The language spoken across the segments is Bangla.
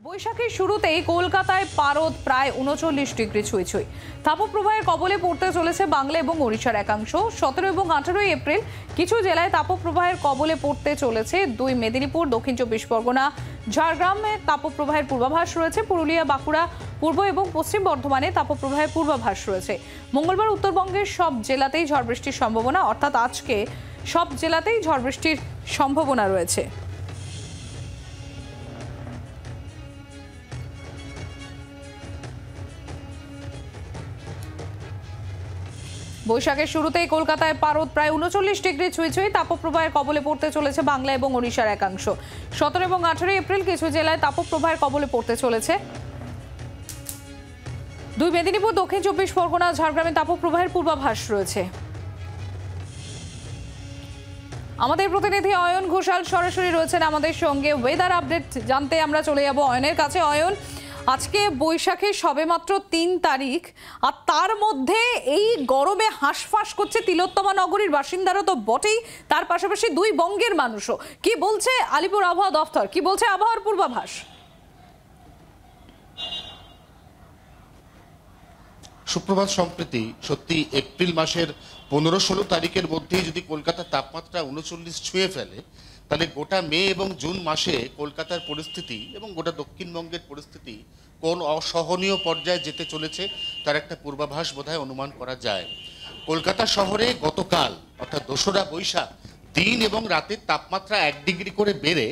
বৈশাখের শুরুতেই কলকাতায় পারদ প্রায় ৩৯ ডিগ্রি ছুঁই ছুঁই। তাপপ্রবাহের কবলে পড়তে চলেছে বাংলা এবং ওড়িশার একাংশ। ১৭ এবং ১৮ এপ্রিল কিছু জেলায় তাপপ্রবাহের কবলে পড়তে চলেছে। ২ মেদিনীপুর, দক্ষিণ ২৪ পরগনা, ঝাড়গ্রামে তাপপ্রবাহের পূর্বাভাস রয়েছে। পুরুলিয়া, বাঁকুড়া, পূর্ব এবং পশ্চিম বর্ধমানে তাপপ্রবাহের পূর্বাভাস রয়েছে। মঙ্গলবার উত্তরবঙ্গের সব জেলাতেই ঝড় বৃষ্টির সম্ভাবনা, অর্থাৎ আজকে সব জেলাতেই ঝড় বৃষ্টির সম্ভাবনা রয়েছে। বৈশাখের শুরুতেই কলকাতায় পারদ প্রায় ৩৯ ডিগ্রি ছুঁই ছুঁই। তাপপ্রবাহের কবলে পড়তে চলেছে বাংলা এবং ওড়িশার একাংশ। ১৭ এবং ১৮ এপ্রিল কিছু জেলায় তাপপ্রবাহের কবলে পড়তে চলেছে। ২ মেদিনীপুর, দক্ষিণ ২৪ পরগনা, ঝাড়গ্রামে তাপপ্রবাহের পূর্বাভাস রয়েছে। আমাদের প্রতিনিধি অয়ন ঘোষাল সরাসরি রয়েছেন আমাদের সঙ্গে। ওয়েদার আপডেট জানতে আমরা চলে যাব অয়নের কাছে। অয়ন, আজকে বৈশাখের সবেমাত্র ৩ তারিখ, আর তার মধ্যে এই গরমে হাঁসফাঁস করছে তিলোত্তমা নগরীর বাসিন্দারা তো বটেই, তার পাশাপাশি ২ বঙ্গের মানুষও। কি বলছে আলিপুর আবহাওয়া দফতর, কি বলছে আবহাওয়ার পূর্বাভাস? সুপ্রভাত। সম্প্রতি সত্যি এপ্রিল মাসের ১৫-১৬ তারিখের মধ্যেই যদি কলকাতার তাপমাত্রা ৩৯ ছুঁয়ে ফেলে, তাহলে গোটা মে এবং জুন মাসে কলকাতার পরিস্থিতি এবং গোটা দক্ষিণবঙ্গের পরিস্থিতি কোন অসহনীয় পর্যায়ে যেতে চলেছে তার একটা পূর্বাভাস বোধহয় অনুমান করা যায়। কলকাতা শহরে গতকাল অর্থাৎ ২রা বৈশাখ দিন এবং রাতের তাপমাত্রা ১ ডিগ্রি করে বেড়ে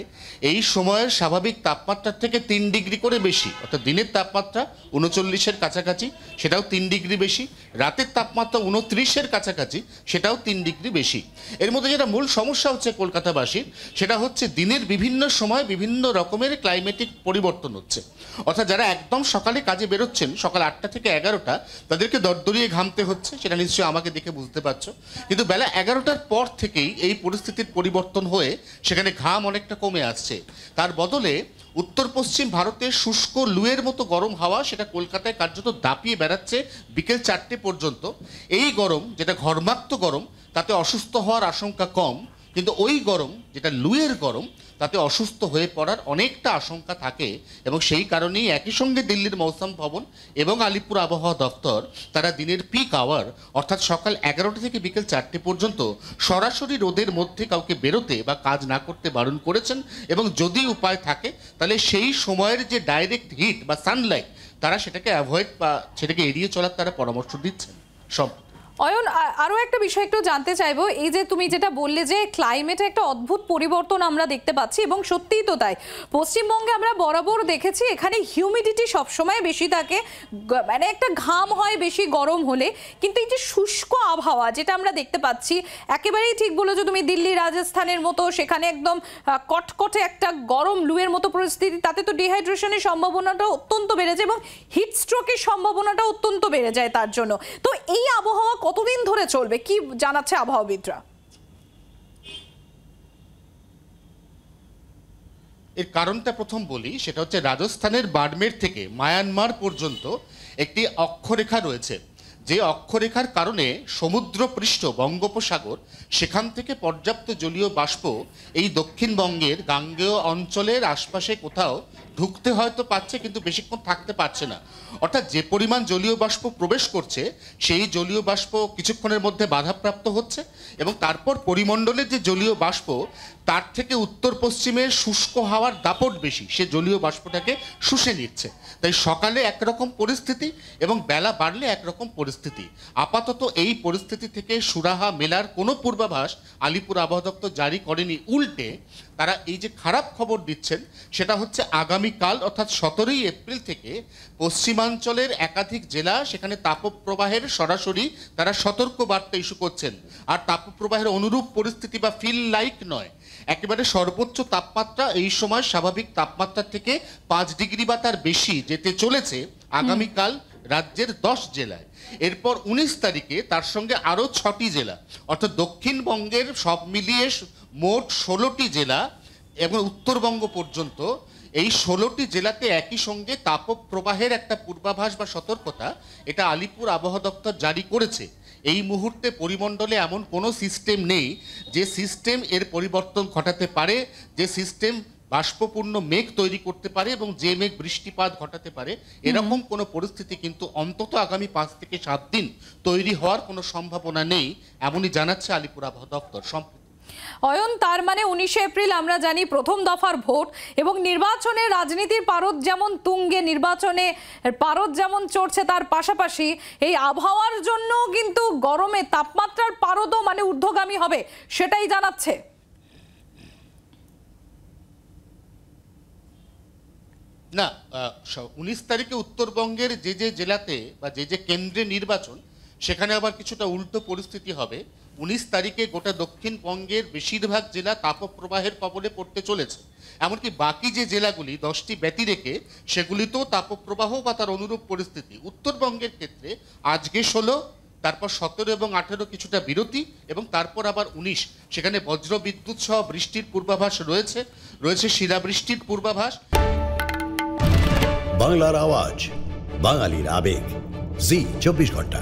এই সময়ের স্বাভাবিক তাপমাত্রার থেকে ৩ ডিগ্রি করে বেশি, অর্থাৎ দিনের তাপমাত্রা ৩৯-এর কাছাকাছি, সেটাও ৩ ডিগ্রি বেশি। রাতের তাপমাত্রা ২৯-এর কাছাকাছি, সেটাও ৩ ডিগ্রি বেশি। এর মধ্যে যেটা মূল সমস্যা হচ্ছে কলকাতাবাসীর, সেটা হচ্ছে দিনের বিভিন্ন সময় বিভিন্ন রকমের ক্লাইমেটিক পরিবর্তন হচ্ছে। অর্থাৎ যারা একদম সকালে কাজে বেরোচ্ছেন সকাল ৮টা থেকে ১১টা, তাদেরকে দরদরিয়ে ঘামতে হচ্ছে, সেটা নিশ্চয়ই আমাকে দেখে বুঝতে পারছো। কিন্তু বেলা ১১টার পর থেকেই এই পরিস্থিতির পরিবর্তন হয়ে সেখানে ঘাম অনেকটা কমে আসছে। তার বদলে উত্তর পশ্চিম ভারতের শুষ্ক লুয়ের মতো গরম হাওয়া সেটা কলকাতায় কার্যত দাপিয়ে বেড়াচ্ছে বিকেল ৪টে পর্যন্ত। এই গরম, যেটা ঘর্মাক্ত গরম, তাতে অসুস্থ হওয়ার আশঙ্কা কম, কিন্তু ওই গরম যেটা লুয়ের গরম, তাতে অসুস্থ হয়ে পড়ার অনেকটা আশঙ্কা থাকে। এবং সেই কারণেই একই সঙ্গে দিল্লির মৌসুম ভবন এবং আলিপুর আবহাওয়া দফতর তারা দিনের পিক আওয়ার অর্থাৎ সকাল ১১টা থেকে বিকেল ৪টে পর্যন্ত সরাসরি রোদের মধ্যে কাউকে বেরোতে বা কাজ না করতে বারণ করেছেন। এবং যদি উপায় থাকে তাহলে সেই সময়ের যে ডাইরেক্ট হিট বা সানলাইট, তারা সেটাকে অ্যাভয়েড বা সেটাকে এড়িয়ে চলার তারা পরামর্শ দিচ্ছেন। সব অয়ন, আরো একটা বিষয় একটু জানতে চাইবো। এই যে তুমি যেটা বললে যে ক্লাইমেটে একটা অদ্ভুত পরিবর্তন আমরা দেখতে পাচ্ছি, এবং সত্যিই তো তাই। পশ্চিমবঙ্গে আমরা বরাবর দেখেছি এখানে হিউমিডিটি সবসময় বেশি থাকে, মানে একটা ঘাম হয় বেশি গরম হলে। কিন্তু এই যে শুষ্ক আবহাওয়া যেটা আমরা দেখতে পাচ্ছি, একেবারেই ঠিক বলেছো তুমি, দিল্লি রাজস্থানের মতো সেখানে একদম কটকটে একটা গরম লুয়ের মতো পরিস্থিতি, তাতে তো ডিহাইড্রেশনের সম্ভাবনাটা অত্যন্ত বেড়ে যায় এবং হিট স্ট্রোকের সম্ভাবনাটা অত্যন্ত বেড়ে যায় তার জন্য। তো এই আবহাওয়া কতদিন ধরে চলবে, কি জানাচ্ছে আবহাওয়াবিদরা? এর কারণটা প্রথম বলি, সেটা হচ্ছে রাজস্থানের বাড়মের থেকে মায়ানমার পর্যন্ত একটি অক্ষরেখা রয়েছে, যে অক্ষরেখার কারণে সমুদ্রপৃষ্ঠ বঙ্গোপসাগর, সেখান থেকে পর্যাপ্ত জলীয় বাষ্প এই দক্ষিণবঙ্গের গাঙ্গেয় অঞ্চলের আশপাশে কোথাও ঢুকতে হয়তো পারছে, কিন্তু বেশিক্ষণ থাকতে পারছে না। অর্থাৎ যে পরিমাণ জলীয় বাষ্প প্রবেশ করছে, সেই জলীয় বাষ্প কিছুক্ষণের মধ্যে বাধাপ্রাপ্ত হচ্ছে এবং তারপর পরিমণ্ডলের যে জলীয় বাষ্প, তার থেকে উত্তর পশ্চিমের শুষ্ক হাওয়ার দাপট বেশি, সে জলীয় বাষ্পটাকে শুষে নিচ্ছে। তাই সকালে একরকম পরিস্থিতি এবং বেলা বাড়লে একরকম পরিস্থিতি। আপাতত এই পরিস্থিতি থেকে সুরাহা মেলার কোনো পূর্বাভাস আলিপুর আবহাওয়া দপ্তর জারি করেনি। উল্টে তারা এই যে খারাপ খবর দিচ্ছেন, সেটা হচ্ছে আগামীকাল অর্থাৎ ১৭ই এপ্রিল থেকে পশ্চিমাঞ্চলের একাধিক জেলা, সেখানে তাপপ্রবাহের সরাসরি তারা সতর্ক বার্তা ইস্যু করছেন। আর তাপপ্রবাহের অনুরূপ পরিস্থিতি বা ফিল লাইক নয়, একেবারে সর্বোচ্চ তাপমাত্রা এই সময় স্বাভাবিক তাপমাত্রার থেকে ৫ ডিগ্রি বা তার বেশি যেতে চলেছে আগামীকাল রাজ্যের ১০ জেলায়। এরপর ১৯ তারিখে তার সঙ্গে আরও ৬টি জেলা, অর্থাৎ দক্ষিণবঙ্গের সব মিলিয়ে মোট ১৬টি জেলা এবং উত্তরবঙ্গ পর্যন্ত, এই ১৬টি জেলাতে একই সঙ্গে তাপপ্রবাহের একটা পূর্বাভাস বা সতর্কতা এটা আলিপুর আবহাওয়া দপ্তর জারি করেছে। এই মুহূর্তে পরিমণ্ডলে এমন কোনো সিস্টেম নেই যে সিস্টেম এর পরিবর্তন ঘটাতে পারে, যে সিস্টেম বাষ্পপূর্ণ মেঘ তৈরি করতে পারে এবং যে মেঘ বৃষ্টিপাত ঘটাতে পারে, এরকম কোনো পরিস্থিতি কিন্তু অন্তত আগামী 5 থেকে 7 দিন তৈরি হওয়ার কোনো সম্ভাবনা নেই, এমনই জানাচ্ছে আলিপুর আবহাওয়া দপ্তর। অয়ন, তার মানে 19শে এপ্রিল আমরা জানি প্রথম দফার ভোট এবং নির্বাচনে রাজনীতির পারদ যেমন তুঙ্গে, নির্বাচনে পারদ যেমন চড়ছে, তার পাশাপাশি এই আবহাওয়ার জন্য কিন্তু গরমে তাপমাত্রার পারদও মানে ঊর্ধ্বগামী হবে, সেটাই জানাচ্ছে। না, 19 তারিখে উত্তরবঙ্গের যে যে জেলাতে বা যে যে কেন্দ্রে নির্বাচন, সেখানে আবার কিছুটা উল্টো পরিস্থিতি হবে। 19 তারিখে গোটা দক্ষিণবঙ্গের বেশিরভাগ জেলা তাপপ্রবাহের কবলে পড়তে চলেছে। এমনকি বাকি যে জেলাগুলি 10টি ব্যতি রেখে, সেগুলিতেও তাপপ্রবাহ বা তার অনুরূপ পরিস্থিতি। উত্তরবঙ্গের ক্ষেত্রে আজকে 16, তারপর 17 এবং 18 কিছুটা বিরতি, এবং তারপর আবার 19, সেখানে বজ্র বিদ্যুৎ সহ বৃষ্টির পূর্বাভাস রয়েছে শিলাবৃষ্টির পূর্বাভাস। বাংলার আওয়াজ, বাঙালির আবেগ, জি 24 ঘন্টা।